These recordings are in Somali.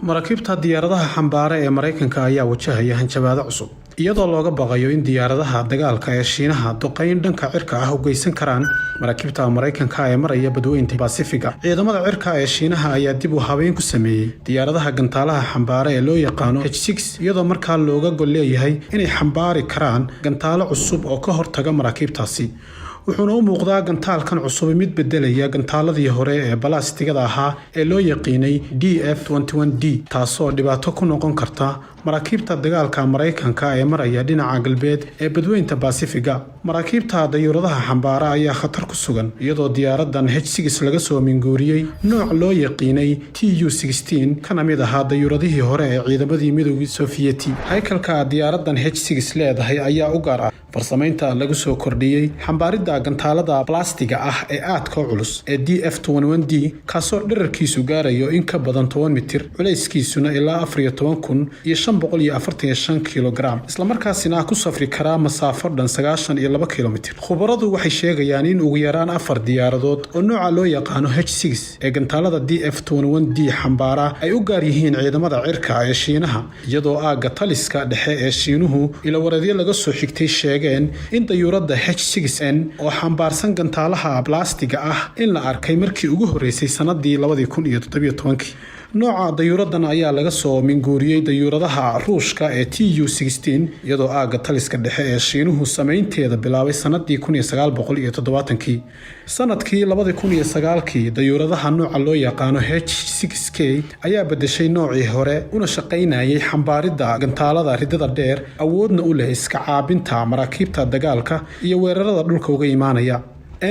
Marakiibta diyaaradaha xambaara ee Mareykank ayaa wajahaya hanjabaado cusub iyadoo looga baqayo in diyaaradaha dagaalka ee Shiinaha duqeyn dhanka cirka ah u geysan karaan Marakiibta Mareykank ee maraya badweynta Pacifiga. Ciidamada cirka ee Shiinaha ayaa dib u habeyn ku sameeyay diyaaradaha gantaalaha xambaara ee loo yaqaan H6 iyadoo markaa looga gol leeyahay inay xambaari karaan gantaalo cusub oo ka hortaga Marakiibtaasi. wuxuuna u muuqdaa gantaalkan cusub mid bedelaya gantaaladii hore ee balastigada ahaa ee loo yaqiinay DF-21D taasoo dhibaato ku noqon karta Marakiibta dagaalka Mareykank ee maraya dhinaca galbeed ee badweynta Pacifiga. Marakiibta diyaaradaha xambaara ayaa khatar ku sugan iyadoo diyaaradan H6 laga soo minguuriyay nooc loo yaqiinay Tu-16 kana mid ahaa diyaaradihii hore ee ciidamadii midowgii Sofiyeeti. Haykalka diyaaradan H6 leedahay ayaa u gaar ah farsamaynta lagu soo kordhiyay xambaarida gantaalada balastiga ah ee aadka u culus ee DF-21D kaasoo dhererkiisu gaarayo in ka badan 10 mitir, culayskiisuna ilaa 14,545 kilogram, isla markaasina ku safri kara masaafo dhan 92 kilomitir. Khubaradu waxay sheegayaan in ugu yaraan 4 diyaaradood oo nooca loo yaqaan H6 ee gantaalada DF-21D xambaara ay u gaar yihiin ciidamada cirka ee Shiinaha, iyadoo aaga taliska dhexe ee Shiinuhu ila wareedyo laga soo xigtay sheegeen in diyaaradda H6N oo xambaarsan gantaalaha balastiga ah in la arkay markii ugu horeysay sanadii 2017. nooca diyuuradan ayaa laga soo minguuriyay diyuuradaha Ruushka ee Tu-16 iyadoo aaga taliska dhexe ee Shiinuhu sameynteeda bilaabay sanadii 1970. sanadkii 2009 diyuuradaha nooca loo yaqaan H6K ayaa bedeshay noocii hore una shaqeynayay xambaarida gantaalada ridada dheer, awoodna u leh iska caabinta Marakiibta dagaalka iyo weerarada dhulka uga imaanaya.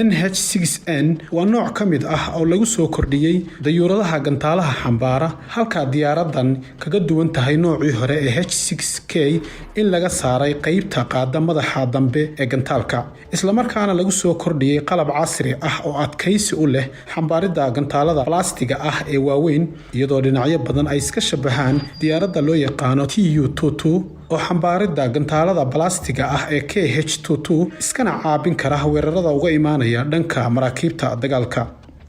NH6N waa nooc ka mid ah oo lagu soo kordhiyay diyuuradaha gantaalaha xambaara, halka diyaaradan kaga duwan tahay noocii hore ee H6K in laga saaray qaybta qaada madaxa dambe ee gantaalka, isla markaana lagu soo kordhiyay qalab casri ah oo adkaysi u leh xambaarida gantaalada balastiga ah ee waaweyn, iyadoo dhinacyo badan ay iska shabahaan diyaaradda loo yaqaano Tu-22 oo xambaarida gantaalada balastiga ah ee KH-22 iskana caabin kara weerarada uga imaanaya dhanka Marakiibta dagaalka.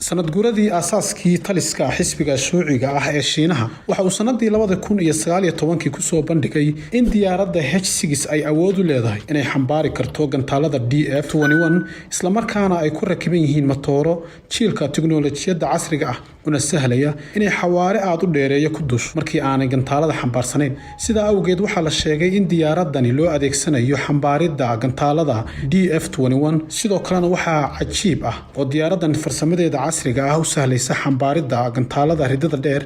sanad guuradii aasaaskii taliska xisbiga shuuciga ah ee Shiinaha waxa uu sanadii 2019 ku soo bandhigay in diyaaradda H6 ay awood u leedahay inay xambaari karto gantaalada DF-21 isla markaana ay ku rakiban yihiin matooro jiilka tiknoolajiyada casriga ah una sahlaya inay xawaare aad u dheereeyo ku duusho markii aanay gantaalada xambaarsanayn. Sidaa awgeed waxaa la sheegay in diyaaradani loo adeegsanayo xambaarida gantaalada DF-21. sidoo kalena waxaa cajiib ah oo diyaaradan farsamadeeda casriga ah u sahlaysa xambaarida gantaalada ridada dheer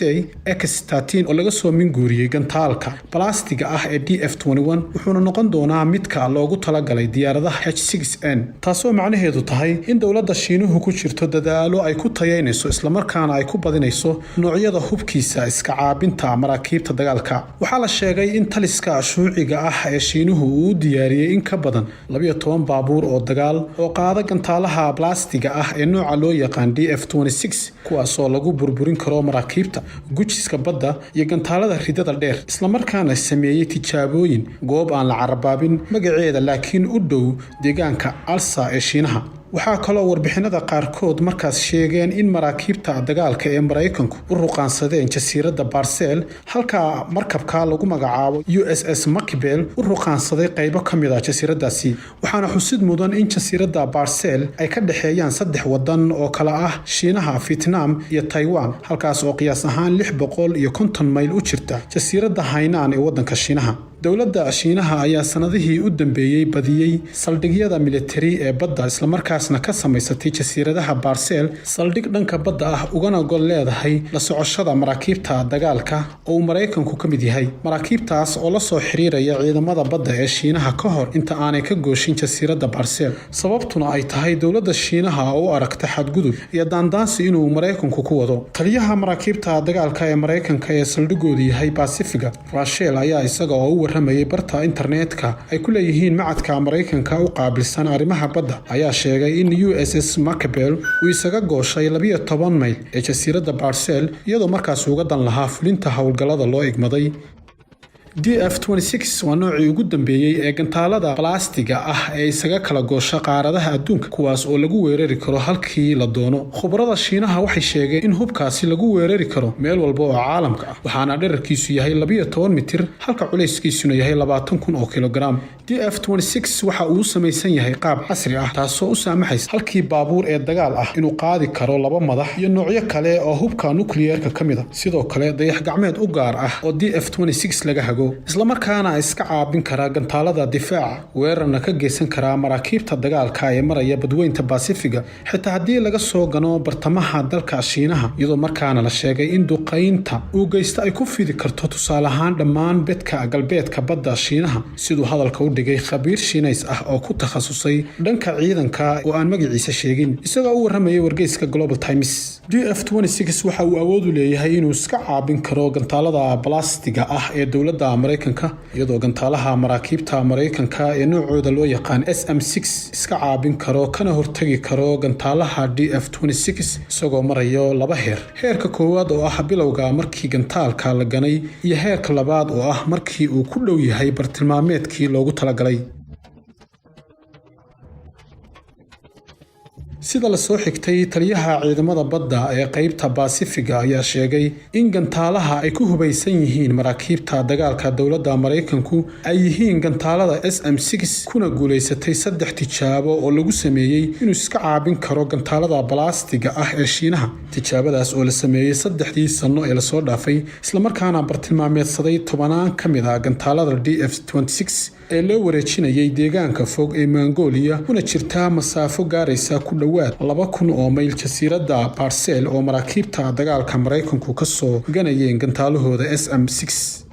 CHAC-X13 oo laga soo minguuriyay gantaalka balastiga ah ee DF-21 wuxuuna noqon doonaa midka loogu talagalay diyaaradaha H6N, taasoo macnaheedu tahay in dowladda Shiinuhu ku jirto dadaalo ay ku tayeynayso isla markaana ay ku badinayso noocyada hubkiisa iska caabinta Marakiibta dagaalka. waxaa la sheegay in taliska shuuciga ah ee Shiinuhu uu diyaariyay in ka badan 12 baabuur oo dagaal oo qaada gantaalaha balastiga ah ee nooca loo yaqaan DF-26 kuwaasoo lagu burburin karo Marakiibta gujiska badda iyo gantaalada ridada dheer, isla markaana sameeyay tijaabooyin goob aan la carabaabin magaceeda laakiin u dhow deegaanka Alsa ee Shiinaha. waxaa kaloo warbixinada qaarkood markaas sheegeen in Marakiibta dagaalka ee Mareykanku u ruqaansadeen jasiiradda Barsel, halka markabka lagu magacaabo USS Makibel u ruqaansaday qaybo ka mid ah jasiiradaasi. waxaana xusid mudan in jasiiradda Barsel ay ka dhaxeeyaan 3 wadan oo kala ah Shiinaha, Vietnam iyo Taiwan, halkaas oo qiyaas ahaan 650 mayl u jirta jasiiradda Hainan ee wadanka Shiinaha. dowladda Shiinaha ayaa sanadihii u dambeeyay badiyay saldhigyada militari ee badda, isla markaasna ka samaysatay jasiiradaha Barsel saldhig dhanka badda ah ugana gol leedahay la socoshada Marakiibta dagaalka oo uu Mareykanku ka mid yahay. Marakiibtaas oo la soo xiriiraya ciidamada badda ee Shiinaha ka hor inta aanay ka gooshin jasiiradda Barsel, sababtuna ay tahay dowladda Shiinaha oo u aragta xadgudub iyo daandaansi inuu Mareykanku ku wado. taliyaha Marakiibta dagaalka ee Mareykanka ee saldhigoodu yahay Pacifiga, Rachel ayaa isaga oo ramayay barta internetka ay ku leeyihiin macadka Mareykanka u qaabilsan arrimaha badda ayaa sheegay in USS Makibel uu isaga gooshay 12 mayl ee jasiiradda Barsel iyadoo markaas uga dan lahaa fulinta howlgallada loo igmaday. DF-26 waa noocii ugu dambeeyay ee gantaalada balastiga ah ee isaga kala goosha qaaradaha adduunka kuwaas oo lagu weerari karo halkii la doono. Khubarada Shiinaha waxay sheegeen in hubkaasi lagu weerari karo meel walba oo caalamka ah waxaana dhererkiisu yahay 12 mitir halka culeyskiisuna yahay 20,000 oo kilogram. DF-26 waxa uu samaysan yahay qaab casri ah taasoo u saamaxaysa halkii baabuur ee dagaal ah inuu qaadi karo 2 madax iyo noocyo kale oo hubka nukliyeerka kamid ah. Sidoo kale dayax gacmeed u gaar ah oo DF-26 laga hago isla markaana iska caabin kara gantaalada difaaca weerarna ka geysan kara Marakiibta dagaalka ee maraya badweynta Pacifiga xitaa haddii laga soo gano bartamaha dalka Shiinaha iyadoo markaana la sheegay in Duqeyanta uu geysta ay ku fidi karto tusaale ahaan dhammaan bedka galbeedka badda Shiinaha sidoo hadalka u dhigay khabiir Shiineys ah oo ku takhasusay dhanka ciidanka oo aan magaciisa sheegin isagoo u waramayay wargeyska Global Times. DF-26 waxa uu awood u leeyahay inuu iska caabin karo gantaalada balastiga ah ee dowladda Mareykanka iyadoo gantaalaha Marakiibta Mareykanka ee noocooda loo yaqaan SM6 iska caabin karo kana hortagi karo gantaalaha DF-26 isagoo marayo 2 heer. Heerka koowaad oo ah bilowga markii gantaalka la ganay iyo heerka labaad oo ah markii uu ku dhow yahay bartilmaameedkii loogu talagalay. sida la soo xigtay taliyaha ciidamada badda ee qaybta Pacifiga ayaa sheegay in gantaalaha ay ku hubaysan yihiin Marakiibta dagaalka dowladda Mareykanku ay yihiin gantaalada SM6 kuna guuleysatay 3 tijaabo oo lagu sameeyay inuu iska caabin karo gantaalada balastiga ah ee Shiinaha. Tijaabadaas oo la sameeyay 3 sano ee la soo dhaafay isla markaana bartilmaameedsaday 10 kamid ah gantaalada DF-26 ee loo wareejinayay deegaanka fog ee Mongolia kuna jirta masaafo gaaraysa ku dhawaad 2,000 oo mayl jasiiradda Parcel oo Marakiibta dagaalka Mareykanku ka soo ganayeen gantaalahooda SM6.